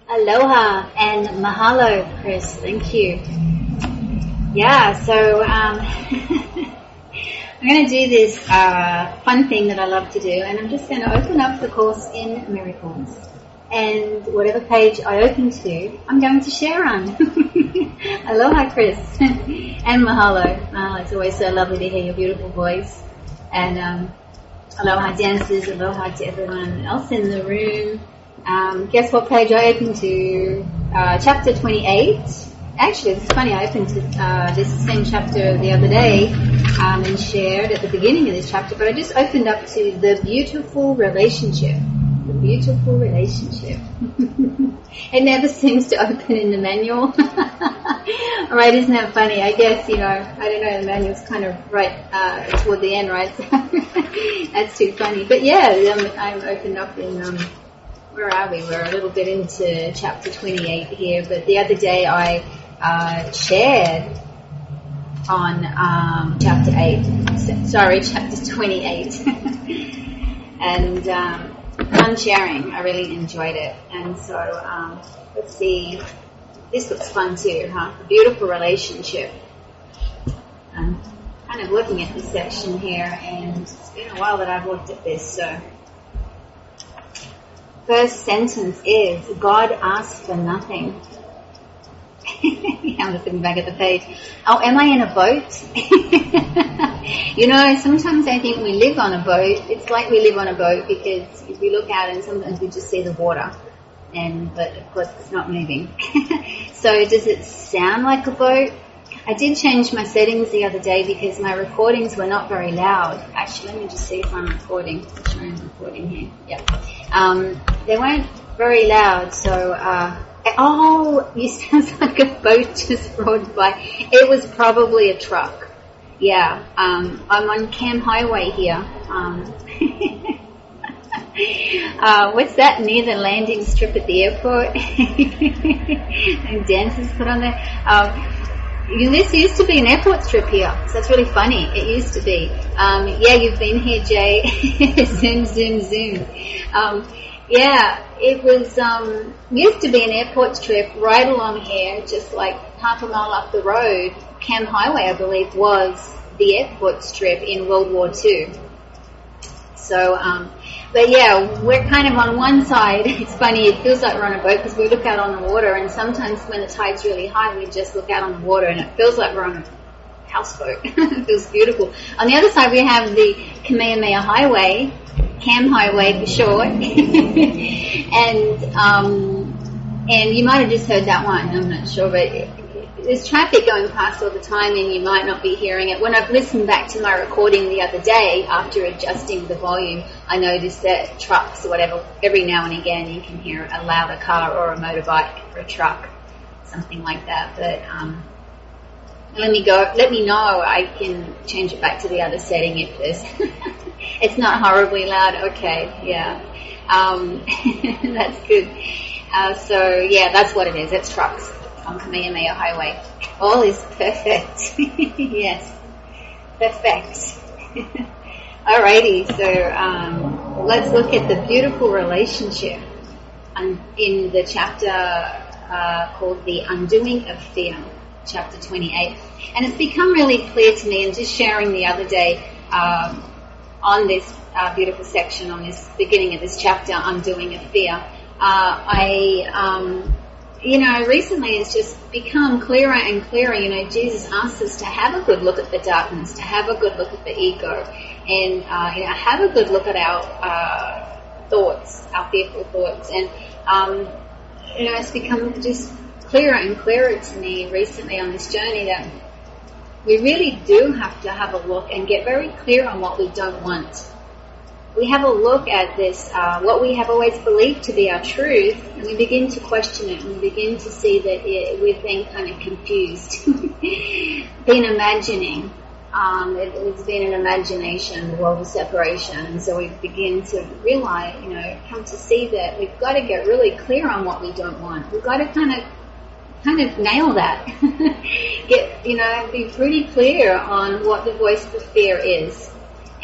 Aloha and mahalo, Chris. Thank you. Yeah, so I'm going to do this fun thing that I love to do, and I'm just going to open up the Course in Miracles. And whatever page I open to, I'm going to share on. Aloha, Chris. And mahalo. It's always so lovely to hear your beautiful voice. And aloha dancers, aloha to everyone else in the room. Guess what page I opened to? Chapter 28. Actually, it's funny, I opened to this same chapter the other day and shared at the beginning of this chapter, but I just opened up to the beautiful relationship. The beautiful relationship. It never seems to open in the manual. Right, isn't that funny? I guess, I don't know, the manual's kind of right toward the end, right? So that's too funny. But yeah, I'm opened up in... where are we? We're a little bit into chapter 28 here, but the other day I shared on chapter 28. And fun sharing. I really enjoyed it. And so, let's see. This looks fun too, huh? A beautiful relationship. I'm kind of looking at this section here, and it's been a while that I've looked at this, so... First sentence is, God asks for nothing. I'm just looking back at the page. Oh, am I in a boat? Sometimes I think we live on a boat. It's like we live on a boat because if we look out and sometimes we just see the water. But of course it's not moving. So does it sound like a boat? I did change my settings the other day because my recordings were not very loud. Actually, let me just see if I'm recording. I'm sure I'm recording here. Yeah. They weren't very loud, so... you sound like a boat just rolled by. It was probably a truck. Yeah. I'm on Cam Highway here. What's that near the landing strip at the airport? And dancers put on there. This used to be an airport strip here, so it's really funny. It used to be. You've been here, Jay. Zoom, zoom, zoom. It was used to be an airport strip right along here, just like half a mile up the road. Cam Highway, I believe, was the airport strip in World War II. So, we're kind of on one side. It's funny, it feels like we're on a boat because we look out on the water, and sometimes when the tide's really high, we just look out on the water and it feels like we're on a houseboat. It feels beautiful. On the other side, we have the Kamehameha Highway, Cam Highway for short. And you might have just heard that one, I'm not sure, but there's traffic going past all the time and you might not be hearing it. When I've listened back to my recording the other day, after adjusting the volume, I noticed that trucks or whatever, every now and again you can hear a louder car or a motorbike or a truck, something like that. But let me know. I can change it back to the other setting if it's not horribly loud. Okay, yeah. That's good. That's what it is. It's trucks on Kamehameha Highway. All is perfect. Yes, perfect. Alrighty, so let's look at the beautiful relationship in the chapter called The Undoing of Fear, chapter 28. And it's become really clear to me, and just sharing the other day on this beautiful section, on this beginning of this chapter, Undoing of Fear, recently it's just become clearer and clearer. Jesus asks us to have a good look at the darkness, to have a good look at the ego, and have a good look at our thoughts, our fearful thoughts. And it's become just clearer and clearer to me recently on this journey that we really do have to have a look and get very clear on what we don't want. We have a look at this, what we have always believed to be our truth, and we begin to question it, and we begin to see that we've been kind of confused, been imagining. It's been an imagination, the world of separation, and so we begin to realize, come to see that we've got to get really clear on what we don't want. We've got to kind of nail that. Be pretty clear on what the voice of fear is.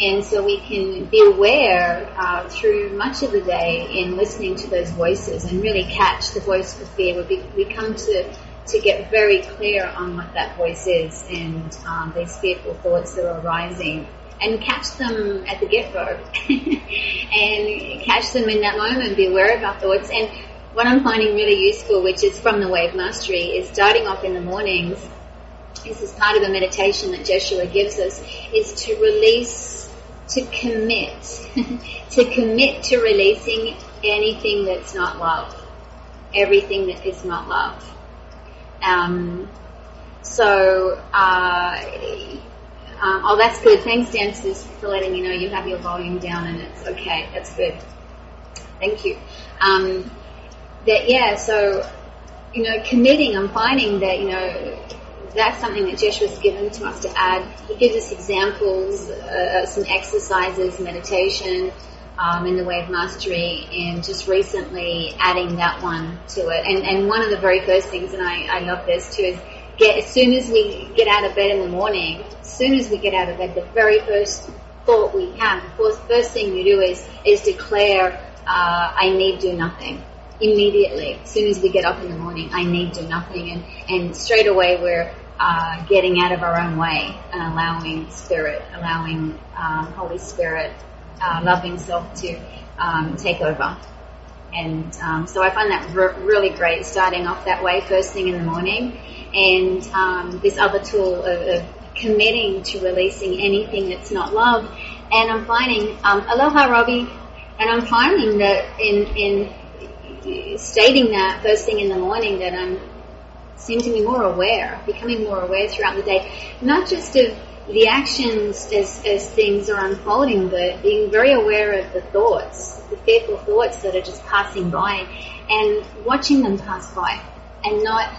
And so we can be aware through much of the day in listening to those voices and really catch the voice for fear. We come to get very clear on what that voice is and these fearful thoughts that are arising, and catch them at the get-go and catch them in that moment, be aware of our thoughts. And what I'm finding really useful, which is from the Way of Mastery, is starting off in the mornings. This is part of the meditation that Joshua gives us, is to release, to commit, to commit to releasing anything that's not love, everything that is not love. Oh, that's good. Thanks, dancers, for letting me know you have your volume down and it's okay. That's good. Thank you. Committing, I'm finding that, that's something that Joshua's given to us to add. He gives us examples, some exercises, meditation, in the Way of Mastery, and just recently adding that one to it. And one of the very first things, and I love this too, is as soon as we get out of bed in the morning, the very first thought we have, the first thing we do is declare, I need do nothing. Immediately, as soon as we get up in the morning, I need do nothing, and straight away we're getting out of our own way and allowing Spirit, Holy Spirit, loving self to take over. And so I find that really great, starting off that way first thing in the morning. And this other tool of committing to releasing anything that's not love. And I'm finding, aloha Robbie, and I'm finding that in stating that first thing in the morning, that I'm seem to be more aware, becoming more aware throughout the day, not just of the actions as things are unfolding, but being very aware of the thoughts, the fearful thoughts that are just passing by, and watching them pass by, and not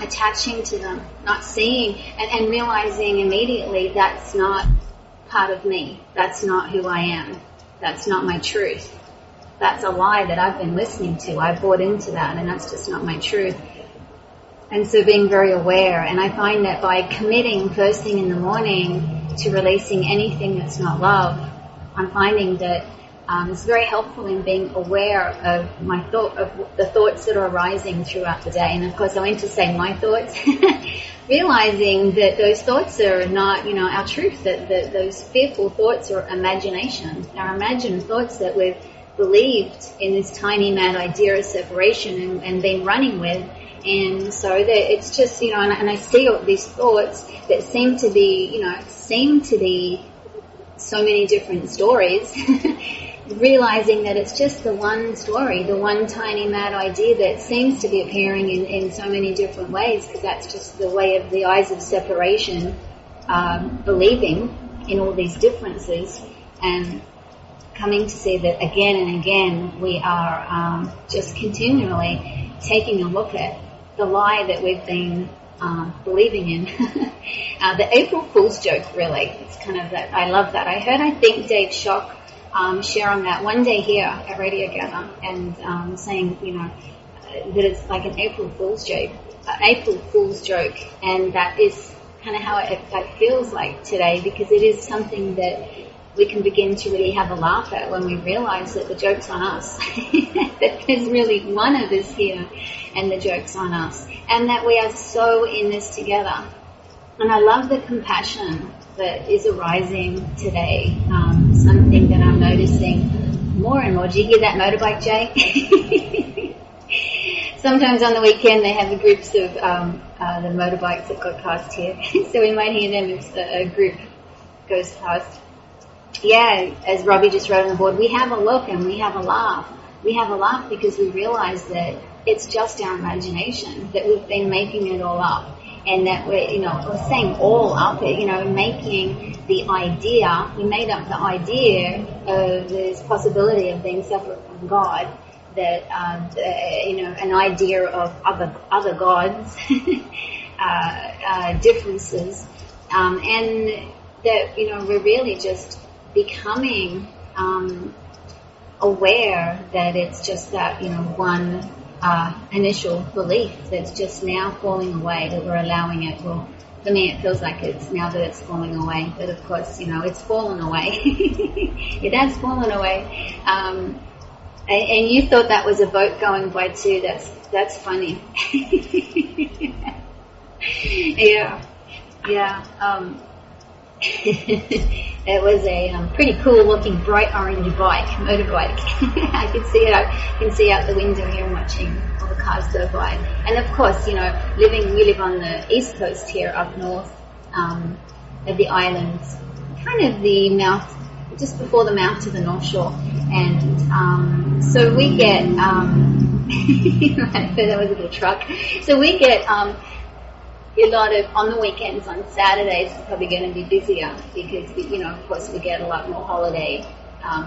attaching to them, not seeing, and realizing immediately that's not part of me, that's not who I am, that's not my truth. That's a lie that I've been listening to. I bought into that, and that's just not my truth. And so being very aware, and I find that by committing first thing in the morning to releasing anything that's not love, I'm finding that it's very helpful in being aware of of the thoughts that are arising throughout the day. And of course, I went to say my thoughts, realizing that those thoughts are not, our truth. That those fearful thoughts are imagination, our imagined thoughts that we've believed in this tiny mad idea of separation and been running with. And so that it's just, and I see all these thoughts that seem to be so many different stories, realizing that it's just the one story, the one tiny mad idea that seems to be appearing in so many different ways, because that's just the way of the eyes of separation, believing in all these differences, and coming to see that again and again we are just continually taking a look at the lie that we've been believing in. The April Fool's joke, really. It's kind of that. I love that. I think, Dave Schock share on that one day here at Radio Gather, and saying, that it's like an April Fool's joke. And that is kind of how it feels like today, because it is something that we can begin to really have a laugh at when we realize that the joke's on us. That there's really one of us here and the joke's on us. And that we are so in this together. And I love the compassion that is arising today. Something that I'm noticing more and more. Did you hear that motorbike, Jay? Sometimes on the weekend they have groups of the motorbikes that got past here. So we might hear them as a group goes past. Yeah, as Robbie just wrote on the board, we have a look and we have a laugh. We have a laugh because we realize that it's just our imagination, that we've been making it all up, and that we're saying all up, making the idea, we made up the idea of this possibility of being separate from God, that, an idea of other gods, differences, and that, we're really just becoming aware that it's just that, one initial belief that's just now falling away, that we're allowing it. for me, it feels like it's now that it's falling away. But of course, it's fallen away. It has fallen away. And you thought that was a boat going by too. That's funny. Yeah. It was a pretty cool looking bright orange motorbike. I can see it. I can see out the window here and watching all the cars go by. And of course, we live on the east coast here up north of the islands, kind of the mouth, just before the mouth to the North Shore. And so we get, there was a little truck. So we get a lot of, on the weekends, on Saturdays, it's probably going to be busier because, of course, we get a lot more holiday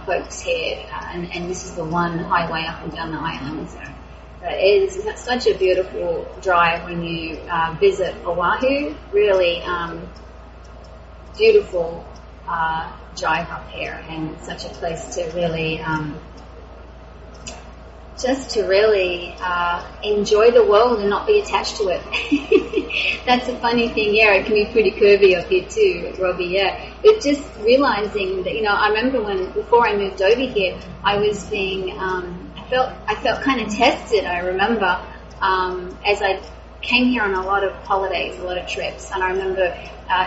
folks here. And this is the one highway up and down the island. So it is such a beautiful drive when you visit Oahu. Really beautiful drive up here, and such a place to really enjoy the world and not be attached to it. That's a funny thing. Yeah, it can be pretty curvy up here too, Robbie. Yeah, but just realizing that, I remember before I moved over here, I was being I felt kind of tested. I remember as I came here on a lot of holidays, a lot of trips, and I remember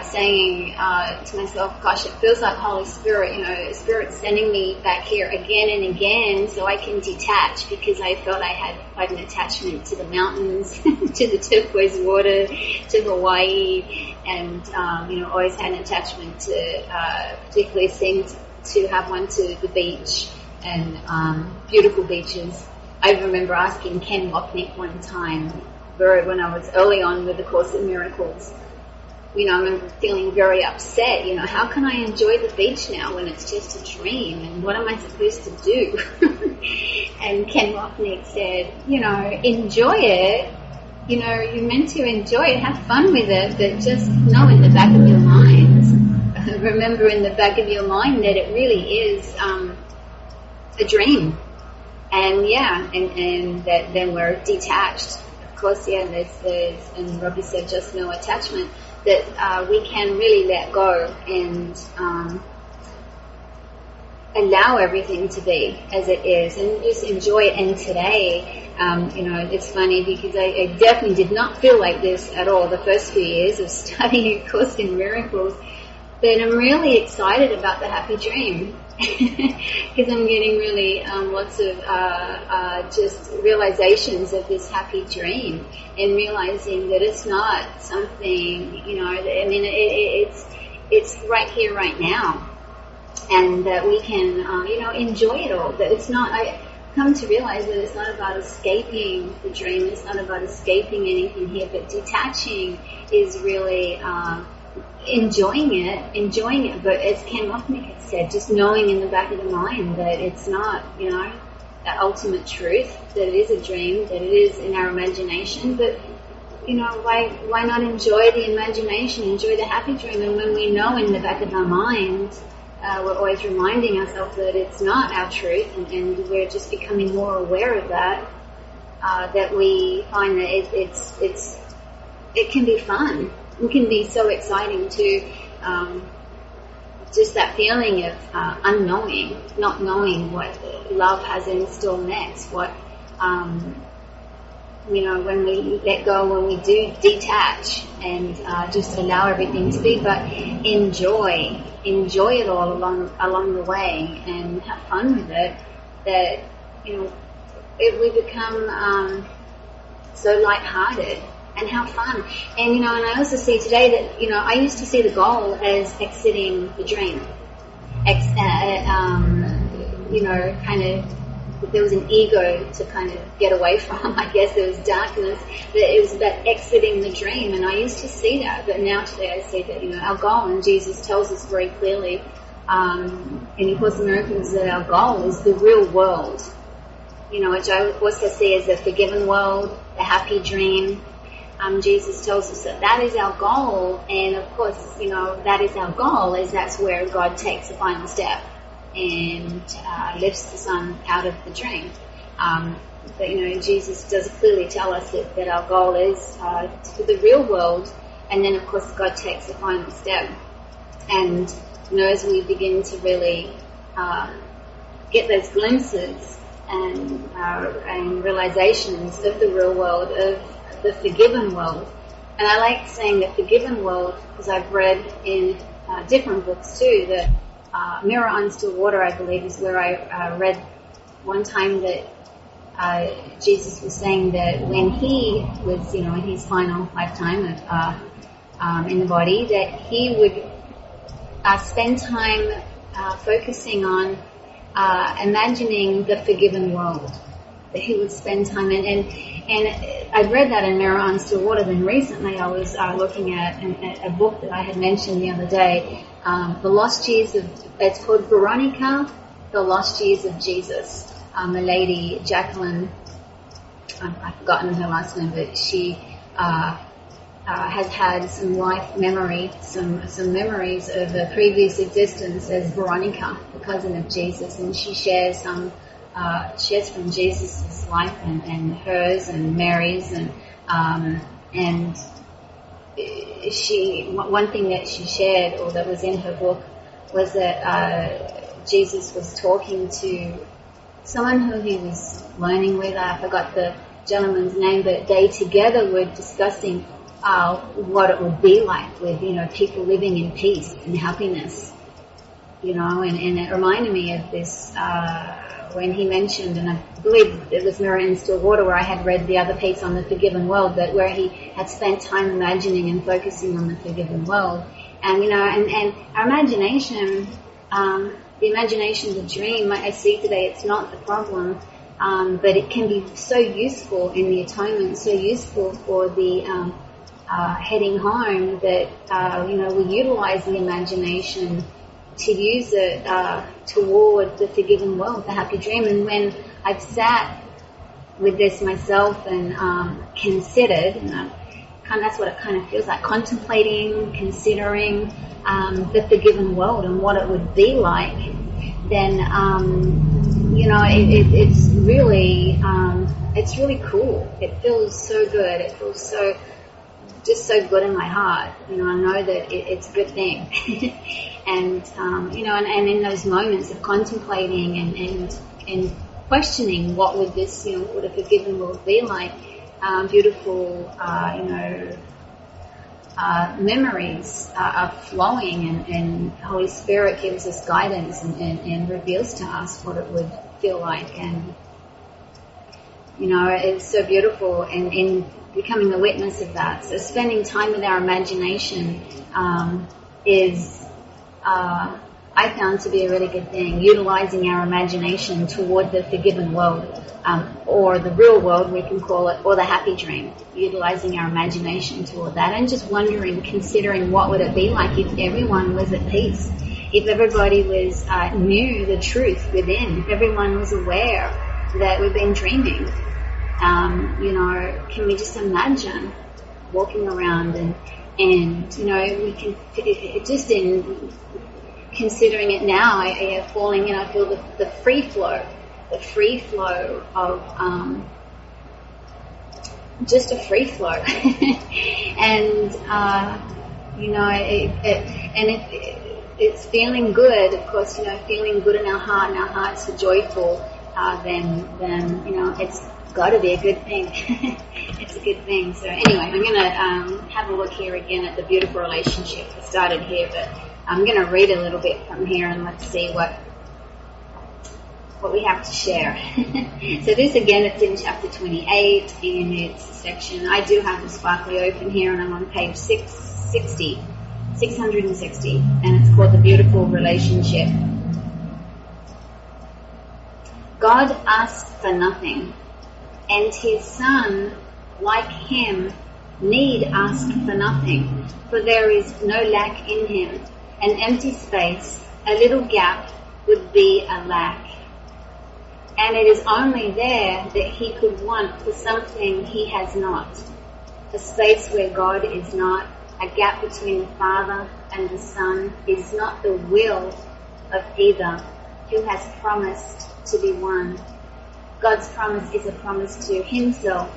saying to myself, gosh, it feels like Holy Spirit, Spirit's sending me back here again and again so I can detach, because I felt I had quite an attachment to the mountains, to the turquoise water, to Hawaii, and, always had an attachment to particularly things, to have one to the beach and beautiful beaches. I remember asking Ken Wapnick one time, when I was early on with the Course in Miracles, I remember feeling very upset. How can I enjoy the beach now when it's just a dream? And what am I supposed to do? And Ken Wapnick said, enjoy it. You're meant to enjoy it, have fun with it, but just know in the back of your mind, remember in the back of your mind that it really is a dream. And and that then we're detached. Of course, there's, and Robbie said just no attachment, that we can really let go and allow everything to be as it is and just enjoy it. And today, it's funny because I definitely did not feel like this at all the first few years of studying A Course in Miracles, but I'm really excited about the happy dream. Because I'm getting really lots of just realizations of this happy dream, and realizing that it's not something, it's right here, right now, and that we can, enjoy it all. That it's not. I come to realize that it's not about escaping the dream. It's not about escaping anything here, but detaching is really. Enjoying it, but as Ken Wapnick had said, just knowing in the back of the mind that it's not, that ultimate truth, that it is a dream, that it is in our imagination, but, why not enjoy the imagination, enjoy the happy dream? And when we know in the back of our mind, we're always reminding ourselves that it's not our truth, and we're just becoming more aware of that, that we find that it can be fun. It can be so exciting to just that feeling of unknowing, not knowing what love has in store next, what, when we let go, when we do detach and just allow everything to be, but enjoy it all along the way and have fun with it, that, we become so lighthearted. And how fun. And, and I also see today that, I used to see the goal as exiting the dream. Kind of, there was an ego to kind of get away from. I guess there was darkness, but it was about exiting the dream. And I used to see that, but now today I see that, our goal, and Jesus tells us very clearly in A Course in Miracles that our goal is the real world, which I also see as the forgiven world, the happy dream. Jesus tells us that is our goal, and of course, that is our goal, as that's where God takes the final step and lifts the son out of the dream. But Jesus does clearly tell us that our goal is for the real world, And then, of course, God takes the final step. And, as we begin to really get those glimpses and realizations of the real world, of the forgiven world. And I like saying the forgiven world because I've read in different books too that Mirror on Still Water, I believe, is where I read one time that Jesus was saying that when he was, in his final lifetime in the body, that he would spend time focusing on imagining the forgiven world. That he would spend time in, and I'd read that in Mirror on Still Water. Then recently I was looking at a book that I had mentioned the other day, The Lost Years of, it's called Veronica, The Lost Years of Jesus. A lady, Jacqueline, I've forgotten her last name, but she has had some life memory, some memories of a previous existence as Veronica, the cousin of Jesus, and she shares from Jesus' life and hers and Mary's, and one thing that she shared, or that was in her book, was that Jesus was talking to someone who he was learning with. I forgot the gentleman's name, but they together were discussing what it would be like with, people living in peace and happiness, and it reminded me of this, when he mentioned, and I believe it was Mirror in Still Water where I had read the other piece on the forgiven world, but where he had spent time imagining and focusing on the forgiven world. And, and our imagination, the imagination is a dream. I see today it's not the problem, but it can be so useful in the atonement, so useful for the heading home that, we utilize the imagination to use it toward the forgiven world, the happy dream. And when I've sat with this myself and considered, that's what it kind of feels like, contemplating, considering the forgiven world and what it would be like, then it's really cool. It feels so good. It feels so good in my heart. I know that it's a good thing. And and in those moments of contemplating and questioning what would this, would a forgiven world be like, beautiful, memories are flowing, and Holy Spirit gives us guidance and reveals to us what it would feel like. And, it's so beautiful in becoming a witness of that. So spending time with our imagination is, I found to be a really good thing, utilizing our imagination toward the forgiven world, or the real world, we can call it, or the happy dream, utilizing our imagination toward that, and just wondering, considering what would it be like if everyone was at peace, if everybody knew the truth within, if everyone was aware that we've been dreaming. Can we just imagine walking around and we can, just in considering it now, I feel the free flow of, just a free flow. And, it's feeling good, of course, feeling good in our heart, and our hearts are joyful, then it's got to be a good thing. It's a good thing. So anyway, I'm going to have a look here again at the beautiful relationship. I started here, but I'm going to read a little bit from here, and let's see what we have to share. So this again, it's in chapter 28 in its section. I do have the Sparkly open here, and I'm on page 660, and it's called The Beautiful Relationship. God asked for nothing, and his Son, like him, need ask for nothing, for there is no lack in him. An empty space, a little gap, would be a lack. And it is only there that he could want for something he has not. A space where God is not, a gap between the Father and the Son is not the will of either, who has promised to be one. God's promise is a promise to himself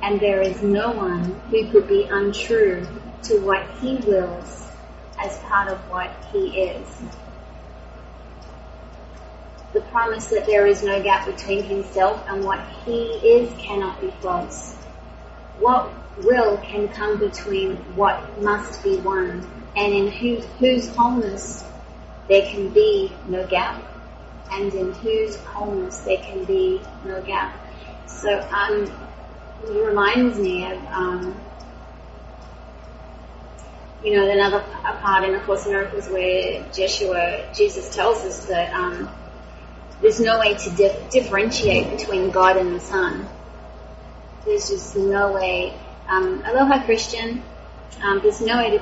and there is no one who could be untrue to what he wills as part of what he is. The promise that there is no gap between himself and what he is cannot be false. What will can come between what must be one, and in whose wholeness there can be no gap, and in whose wholeness there can be no gap. So it reminds me of another part in A Course in Miracles where Jesus tells us that there's no way to differentiate between God and the Son. There's just no way. I love how Christian. There's no way to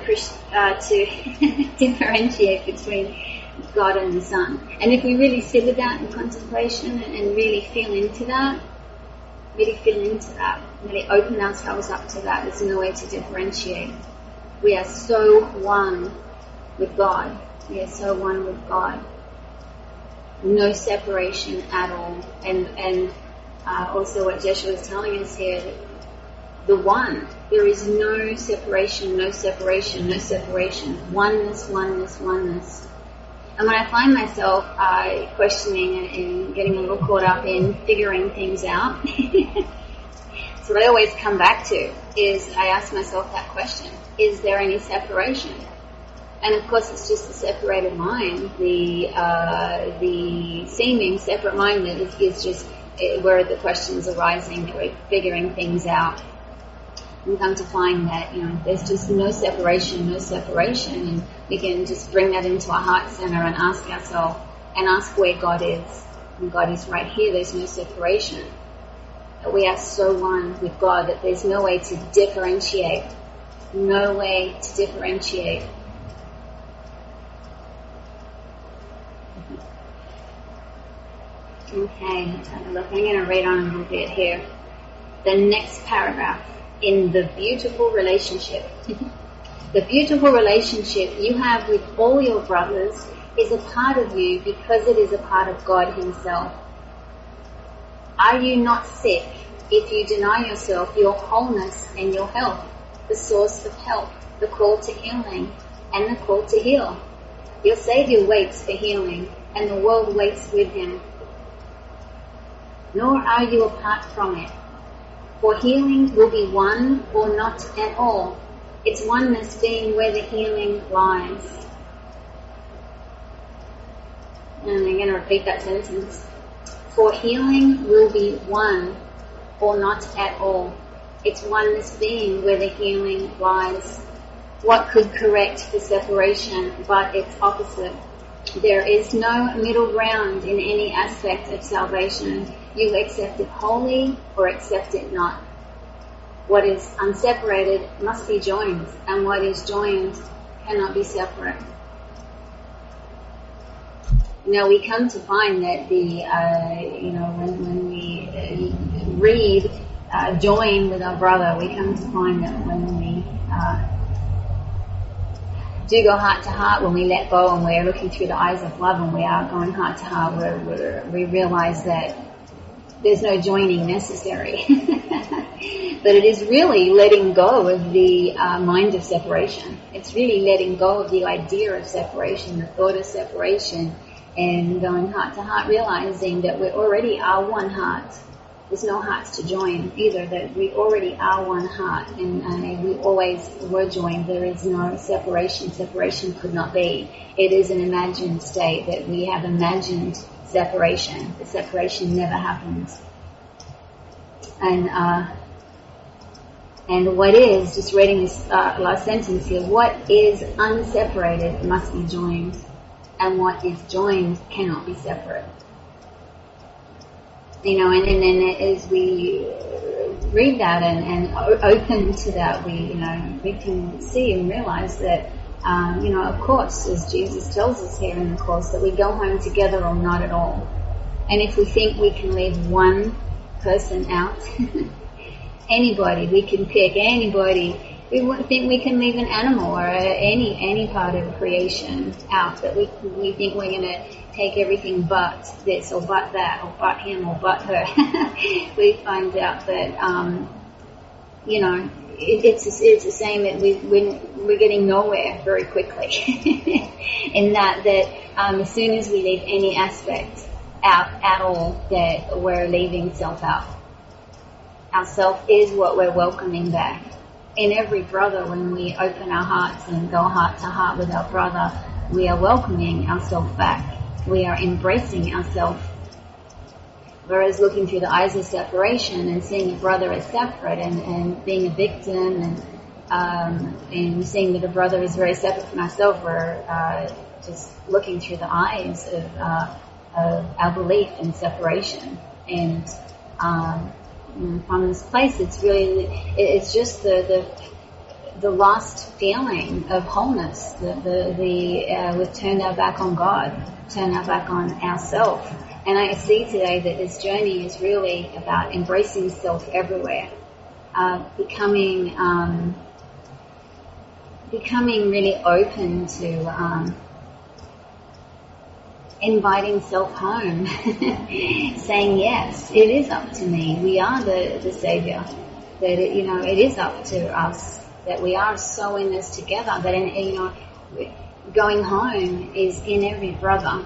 differentiate between God and the Son. And if we really sit with that in contemplation and really feel into that, really open ourselves up to that, there's no way to differentiate. We are so one with God. We are so one with God. No separation at all. And also what Jeshua is telling us here, the one. There is no separation, no separation, no separation. Oneness, oneness, oneness. And when I find myself questioning and getting a little caught up in figuring things out, so what I always come back to is I ask myself that question: is there any separation? And of course, it's just the separated mind, the seeming separate mind that is just where the questions are arising, that we're figuring things out. We come to find that, there's just no separation, and we can just bring that into our heart center and ask ourselves, and ask where God is. And God is right here, there's no separation. That we are so one with God that there's no way to differentiate. No way to differentiate. Okay, let's have a look. I'm going to read on a little bit here. The next paragraph. In the beautiful relationship. The beautiful relationship you have with all your brothers is a part of you because it is a part of God Himself. Are you not sick if you deny yourself your wholeness and your health, the source of help, the call to healing, and the call to heal? Your Saviour waits for healing, and the world waits with Him. Nor are you apart from it. For healing will be one or not at all. Its oneness being where the healing lies. And I'm going to repeat that sentence. For healing will be one or not at all. Its oneness being where the healing lies. What could correct the separation but its opposite? There is no middle ground in any aspect of salvation. You accept it wholly or accept it not. What is unseparated must be joined, and what is joined cannot be separate. We come to find that when we read join with our brother, we come to find that when we do go heart to heart, when we let go and we're looking through the eyes of love and we are going heart to heart, we realize that there's no joining necessary. But it is really letting go of the mind of separation. It's really letting go of the idea of separation, the thought of separation, and going heart to heart, realizing that we already are one heart. There's no hearts to join either, that we already are one heart, and we always were joined. There is no separation. Separation could not be. It is an imagined state that we have imagined separation. The separation never happens. And what is, just reading this last sentence here, what is unseparated must be joined, and what is joined cannot be separate. And then as we read that and open to that, we can see and realize that, of course, as Jesus tells us here in the Course, that we go home together or not at all. And if we think we can leave one person out, anybody, we can pick anybody. We think we can leave an animal or any part of creation out, that we think we're going to take everything but this or but that or but him or but her. We find out that it's the same that we're getting nowhere very quickly. In that as soon as we leave any aspect out at all, that we're leaving self out. Our self is what we're welcoming back. In every brother, when we open our hearts and go heart to heart with our brother, we are welcoming ourself back. We are embracing ourself. Whereas looking through the eyes of separation and seeing a brother as separate and being a victim and seeing that a brother is very separate from ourselves, we're just looking through the eyes of our belief in separation. And from this place, it's just the lost feeling of wholeness. We've turned our back on God, turned our back on ourselves. And I see today that this journey is really about embracing self everywhere, becoming really open to inviting self home, saying yes, it is up to me. We are the Savior. That it is up to us. That we are so in this together. That going home is in every brother.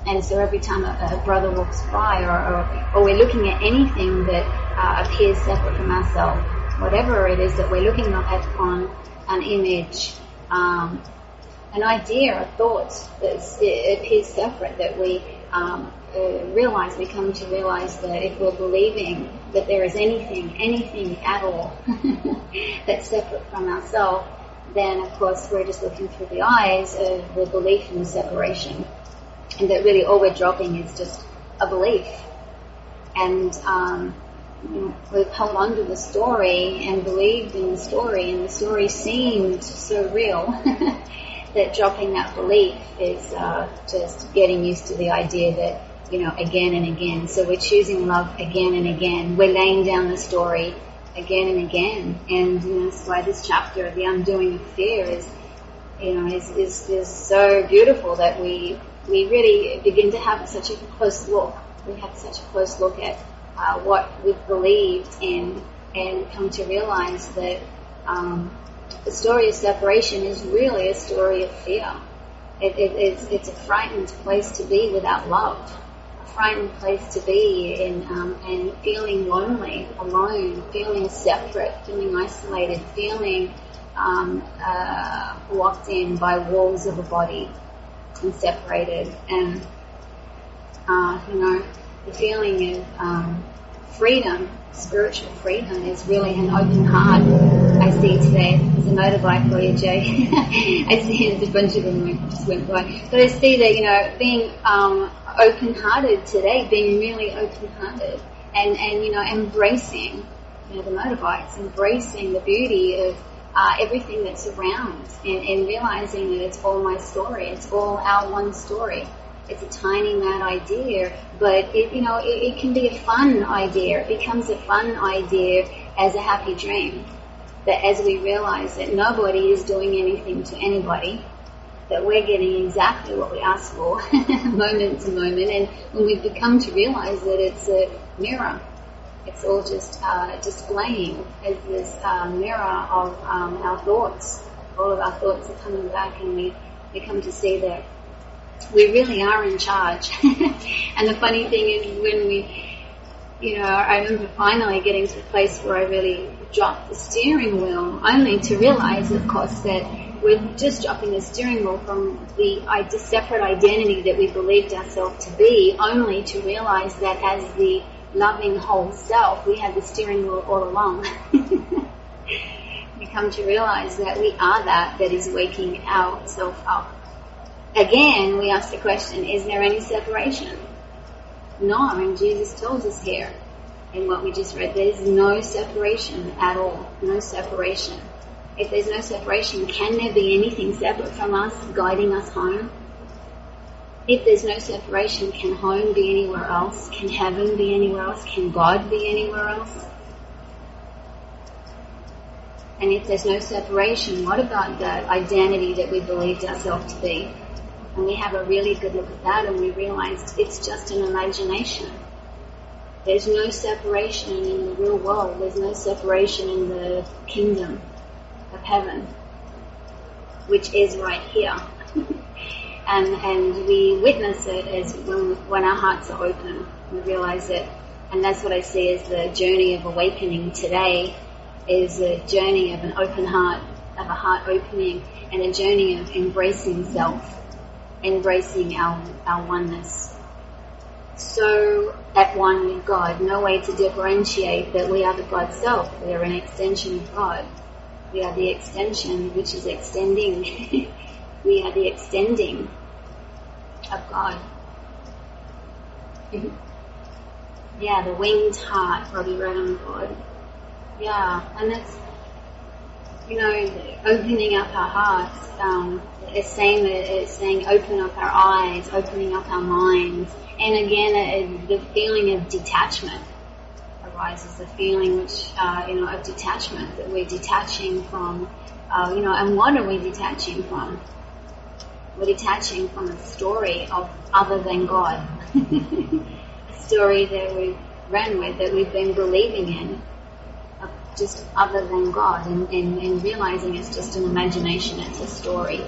And so every time a brother walks by or we're looking at anything that appears separate from ourselves, whatever it is that we're looking at on an image, an idea, a thought that appears separate, that we come to realize that if we're believing that there is anything at all that's separate from ourselves, then of course we're just looking through the eyes of the belief in the separation. And that really all we're dropping is just a belief. And we've held on to the story and believed in the story, and the story seemed so real that dropping that belief is just getting used to the idea that, again and again. So we're choosing love again and again. We're laying down the story again and again. And that's why this chapter, The Undoing of Fear, is so beautiful, that we really begin to have such a close look. We have such a close look at what we've believed in, and come to realize that the story of separation is really a story of fear. It's a frightened place to be without love, a frightened place to be in, and feeling lonely, alone, feeling separate, feeling isolated, feeling locked in by walls of a body and separated. And the feeling of freedom, spiritual freedom, is really an open heart. I see today, there's a motorbike for you, Jay. I see there's a bunch of them just went by. But I see that, being open-hearted today, being really open-hearted, and embracing, the motorbikes, embracing the beauty of everything that's around, and realizing that it's all my story, it's all our one story. It's a tiny mad idea, but it can be a fun idea. It becomes a fun idea as a happy dream. That as we realize that nobody is doing anything to anybody, that we're getting exactly what we ask for, moment to moment, and when we become to realize that it's a mirror, it's all just displaying as this mirror of our thoughts. All of our thoughts are coming back, and we come to see that we really are in charge. And the funny thing is, when I remember finally getting to the place where I really dropped the steering wheel, only to realize, of course, that we're just dropping the steering wheel from the separate identity that we believed ourselves to be, only to realize that as the loving whole self, we had the steering wheel all along. We come to realize that we are that is waking ourselves up. Again, we ask the question, is there any separation? No, and Jesus tells us here in what we just read, there's no separation at all, no separation. If there's no separation, can there be anything separate from us, guiding us home? If there's no separation, can home be anywhere else? Can heaven be anywhere else? Can God be anywhere else? And if there's no separation, what about that identity that we believed ourselves to be? And we have a really good look at that, and we realize it's just an imagination. There's no separation in the real world. There's no separation in the kingdom of heaven, which is right here. and we witness it as when our hearts are open. We realize it. And that's what I see as the journey of awakening today, is a journey of an open heart, of a heart opening, and a journey of embracing self, embracing our oneness. So at one with God, no way to differentiate that we are the God self. We are an extension of God. We are the extension which is extending. We are the extending of God. Yeah, the winged heart, Robbie read on God. Yeah, and it's, opening up our hearts. It's saying open up our eyes, opening up our minds. And again, the feeling of detachment arises, the feeling of detachment, that we're detaching from, and what are we detaching from? We're detaching from a story of other than God. A story that we've ran with, that we've been believing in, of just other than God, and realizing it's just an imagination, it's a story,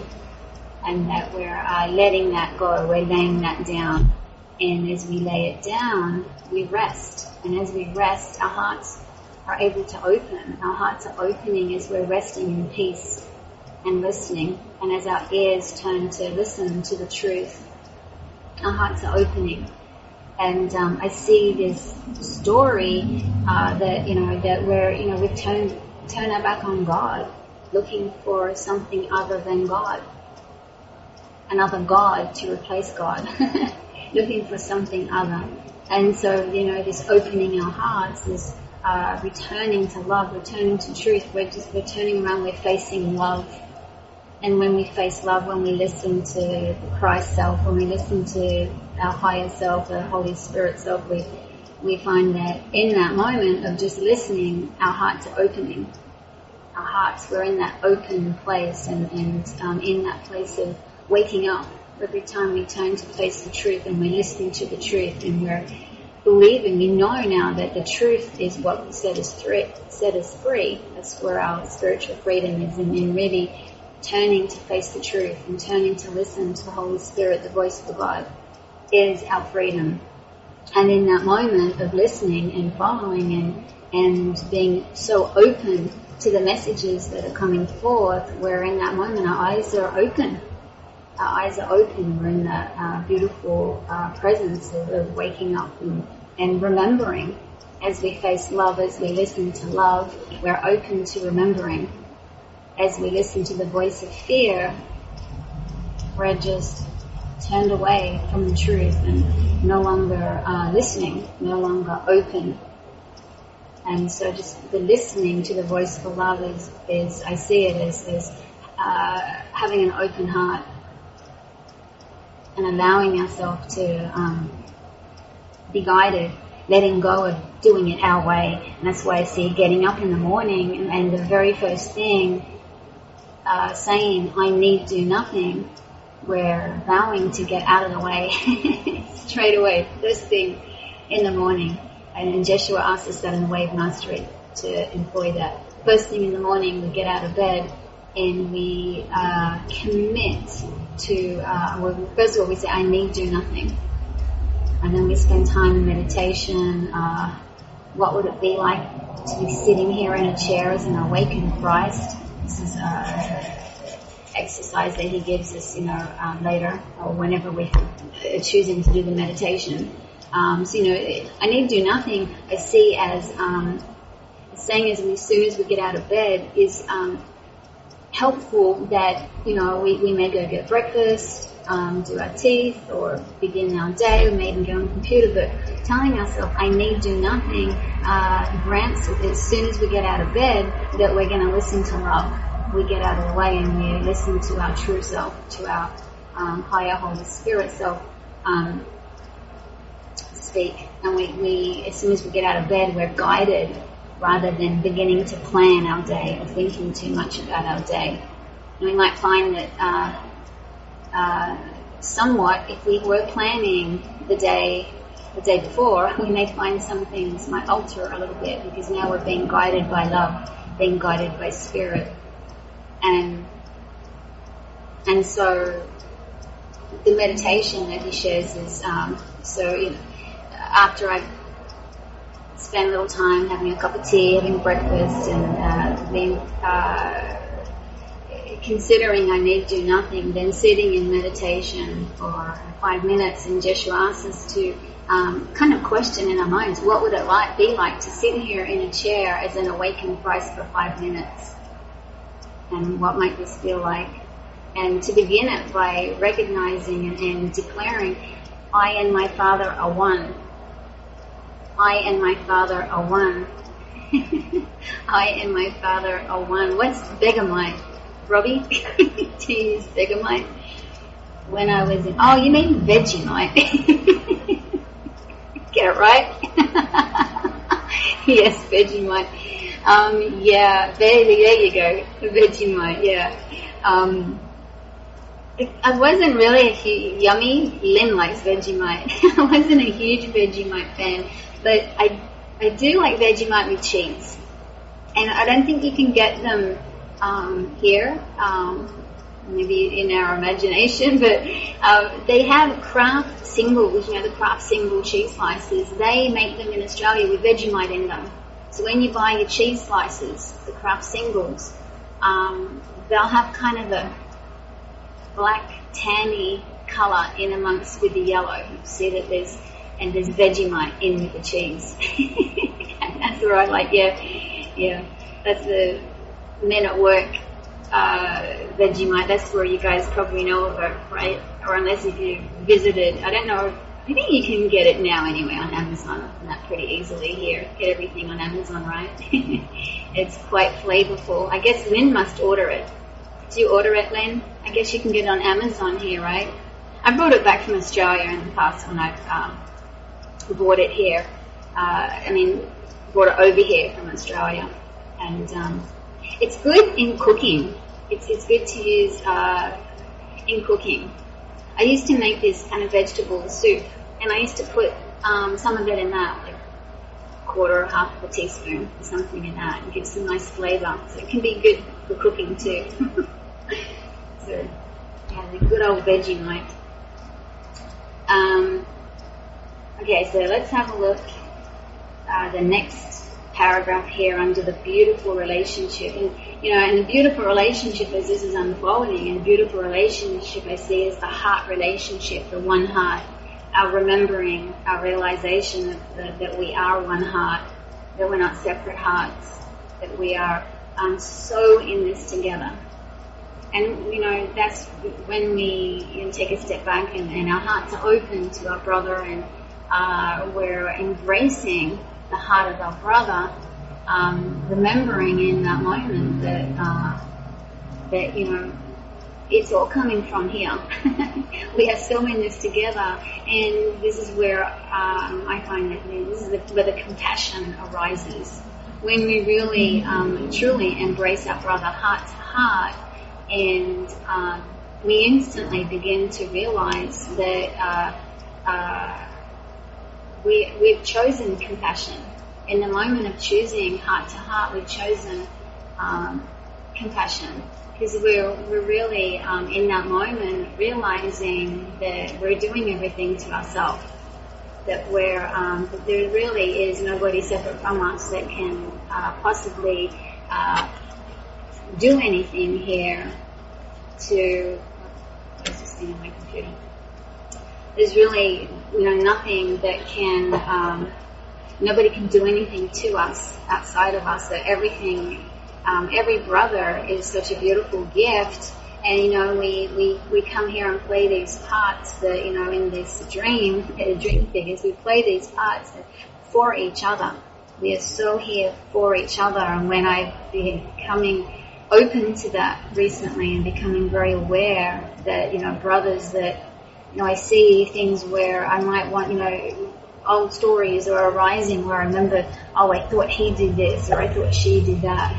and that we're letting that go, we're laying that down. And as we lay it down, we rest. And as we rest, our hearts are able to open. Our hearts are opening as we're resting in peace and listening. And as our ears turn to listen to the truth, our hearts are opening. And I see this story that we've turned our back on God, looking for something other than God, another God to replace God. Looking for something other. And so, this opening our hearts, this returning to love, returning to truth, we're turning around, we're facing love. And when we face love, when we listen to Christ self, when we listen to our higher self, the Holy Spirit self, we find that in that moment of just listening, our hearts are opening. Our hearts, we're in that open place, and in that place of waking up. Every time we turn to face the truth, and we're listening to the truth, and we're believing, we know now that the truth is what will set us free. That's where our spiritual freedom is, and in really turning to face the truth and turning to listen to the Holy Spirit, the voice of God, is our freedom. And in that moment of listening and following and being so open to the messages that are coming forth, where in that moment our eyes are open. Our eyes are open. We're in that beautiful presence of waking up and remembering. As we face love, as we listen to love, we're open to remembering. As we listen to the voice of fear, we're just turned away from the truth and no longer listening, no longer open. And so just the listening to the voice of love is I see it as having an open heart, and allowing ourselves to be guided, letting go of doing it our way. And that's why I see getting up in the morning and the very first thing saying, I need do nothing. We're vowing to get out of the way straight away, first thing in the morning. And Jeshua asked us that in the Way of Mastery, to employ that. First thing in the morning, we get out of bed and we commit to, first of all, we say, I need do nothing. And then we spend time in meditation. What would it be like to be sitting here in a chair as an awakened Christ? This is exercise that he gives us, later, or whenever we're choosing to do the meditation. I need do nothing, I see as saying as soon as we get out of bed is helpful, that, we may go get breakfast, do our teeth, or begin our day. We may even get on the computer, but telling ourselves, I need do nothing, grants as soon as we get out of bed that we're going to listen to love. We get out of the way and we listen to our true self, to our higher Holy Spirit self speak. And we as soon as we get out of bed, we're guided, rather than beginning to plan our day or thinking too much about our day. And we might find that somewhat, if we were planning the day the day before, we may find some things might alter a little bit, because now we're being guided by love, being guided by spirit. And so the meditation that he shares is, after I spend a little time having a cup of tea, having breakfast, and then considering I need do nothing, then sitting in meditation for 5 minutes, and Joshua asks us to kind of question in our minds, what would it be like to sit here in a chair as an awakened Christ for 5 minutes? And what might this feel like? And to begin it by recognizing and declaring, I and my Father are one. I and my Father are one. I and my Father are one. What's Begamite? Robbie? To use Begamite? When I was in... Oh, you mean Vegemite. Get it right? Yes, Vegemite. There you go. Vegemite, yeah. I wasn't really yummy. Lynn likes Vegemite. I wasn't a huge Vegemite fan, but I do like Vegemite with cheese. And I don't think you can get them here, maybe in our imagination, but they have Kraft singles, the Kraft single cheese slices. They make them in Australia with Vegemite in them. So when you buy your cheese slices, the Kraft singles, they'll have kind of a black tanny colour in amongst with the yellow. You see that there's Vegemite in with the cheese. And that's where I like, yeah, that's the Men at Work Vegemite. That's where you guys probably know of it, right? Or unless if you visited, I don't know. I think you can get it now anyway on Amazon, not pretty easily here. Get everything on Amazon, right? It's quite flavorful. I guess Lynn must order it. Do you order it, Lynn? I guess you can get it on Amazon here, right? I brought it back from Australia in the past when I've bought it here. Brought it over here from Australia. And it's good in cooking. It's good to use in cooking. I used to make this kind of vegetable soup, and I used to put some of it in that, like half of a teaspoon or something in that, and give some nice flavour. So it can be good for cooking too. So, yeah, the good old Vegemite. Okay, so let's have a look. The next paragraph here under the beautiful relationship, and the beautiful relationship as this is unfolding, and beautiful relationship I see as the heart relationship, the one heart, our remembering, our realization that we are one heart, that we're not separate hearts, that we are so in this together. And that's when we take a step back and our hearts are open to our brother, and we're embracing the heart of our brother, remembering in that moment that it's all coming from here. We are still in this together, and this is where I find that this is where the compassion arises. When we really, truly embrace our brother heart to heart, and we instantly begin to realize that we've chosen compassion. In the moment of choosing heart to heart, we've chosen compassion, because we're really in that moment realizing that we're doing everything to ourselves, that that there really is nobody separate from us that can possibly do anything here to... Where's this thing on my computer? There's really nothing that can... nobody can do anything to us outside of us. That everything, every brother is such a beautiful gift, and we come here and play these parts that in this dream figures, we play these parts for each other. We are so here for each other, and when I've been becoming open to that recently and becoming very aware that brothers that I see things where I might want old stories are arising where I remember, I thought he did this, or I thought she did that,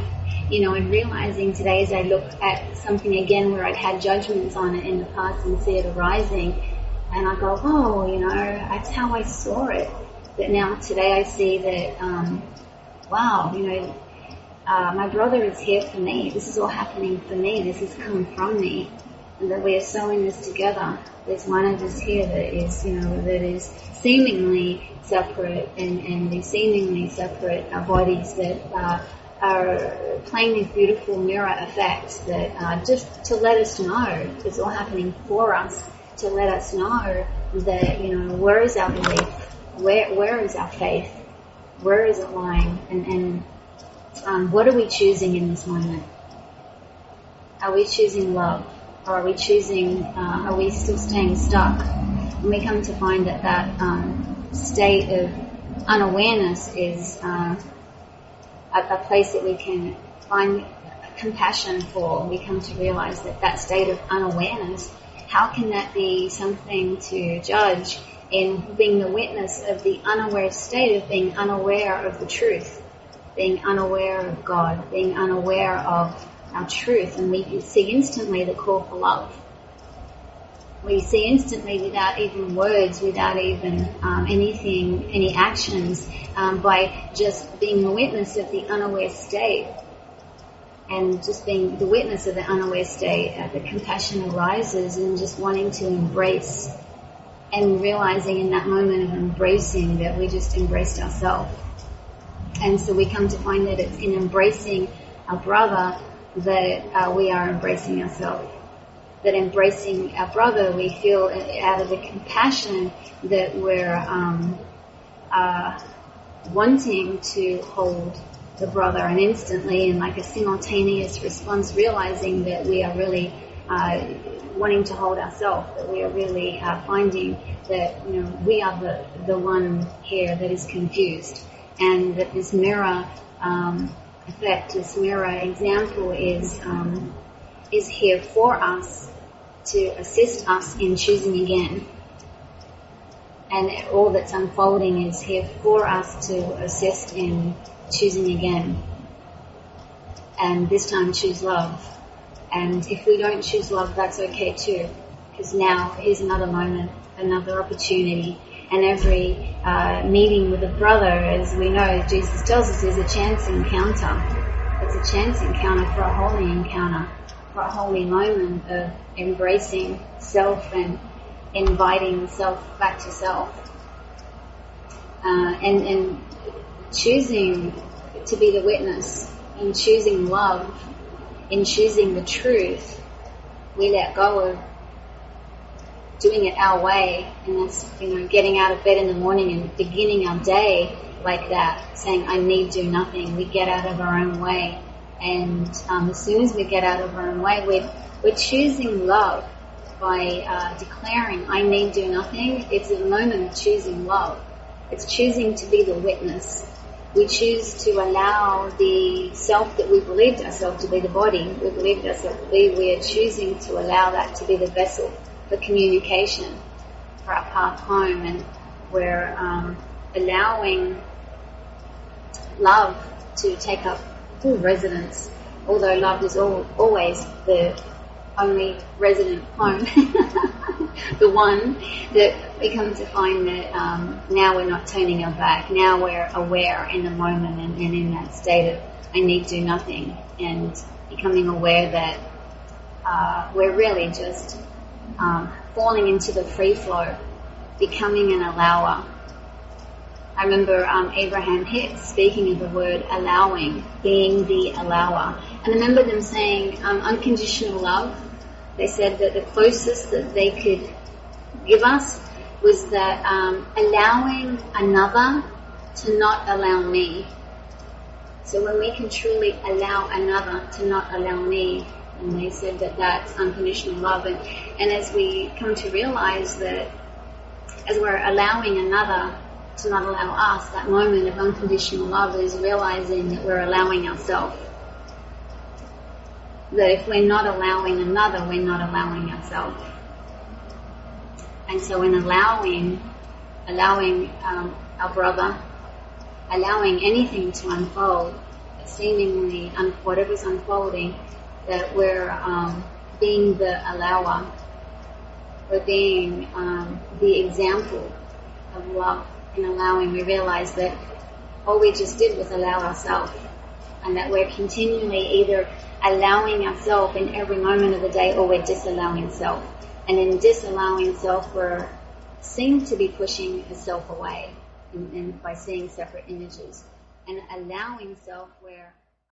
and realizing today as I look at something again where I'd had judgments on it in the past and see it arising, And I go, oh, that's how I saw it. But now today I see that, wow, my brother is here for me. This is all happening for me. This has come from me. And that we are so in this together. There's one of us here that is, that is seemingly separate and these seemingly separate bodies that are playing this beautiful mirror effect that just to let us know it's all happening for us, to let us know that, where is our belief? Where is our faith? Where is it lying? And what are we choosing in this moment? Are we choosing love? Or are we choosing, are we still staying stuck? And we come to find that state of unawareness is a place that we can find compassion for. We come to realize that state of unawareness, how can that be something to judge in being the witness of the unaware state of being unaware of the truth, being unaware of God, being unaware of our truth, and we see instantly the call for love. We see instantly without even words, without even anything, any actions, by just being the witness of the unaware state. And just being the witness of the unaware state, the compassion arises and just wanting to embrace and realizing in that moment of embracing that we just embraced ourselves. And so we come to find that it's in embracing our brother that we are embracing ourselves. That embracing our brother, we feel out of the compassion that we're wanting to hold the brother, and instantly in like a simultaneous response realizing that we are really wanting to hold ourselves, that we are really finding that we are the one here that is confused, and that this mirror effect, this mirror example is here for us to assist us in choosing again. And all that's unfolding is here for us to assist in choosing again. And this time choose love. And if we don't choose love, that's okay too. Because now here's another moment, another opportunity. And every meeting with a brother, as we know, Jesus tells us, is a chance encounter. It's a chance encounter for a holy encounter, for a holy moment of embracing self and inviting self back to self. And choosing to be the witness, in choosing love, in choosing the truth, we let go of doing it our way, and that's, getting out of bed in the morning and beginning our day like that, saying, I need do nothing. We get out of our own way. And as soon as we get out of our own way, we're choosing love by declaring, I need do nothing. It's a moment of choosing love. It's choosing to be the witness. We choose to allow the self that we believed ourselves to be, the body we believed ourselves to be, we are choosing to allow that to be the vessel for communication, for our path home, and we're allowing love to take up full residence, although love is always the only resident home, the one that we come to find that now we're not turning our back, now we're aware in the moment and in that state of I need do nothing, and becoming aware that we're really just falling into the free flow, becoming an allower. I remember Abraham Hicks speaking of the word allowing, being the allower. And I remember them saying unconditional love. They said that the closest that they could give us was that allowing another to not allow me. So when we can truly allow another to not allow me, and they said that that's unconditional love. And as we come to realize that as we're allowing another to not allow us, that moment of unconditional love is realizing that we're allowing ourselves. That if we're not allowing another, we're not allowing ourselves. And so in allowing our brother, allowing anything to unfold, seemingly whatever's unfolding, that we're being the allower. we're being the example of love and allowing, we realize that all we just did was allow ourselves, and that we're continually either allowing ourselves in every moment of the day or we're disallowing self. And in disallowing self, we're seem to be pushing the self away by seeing separate images. And allowing self, where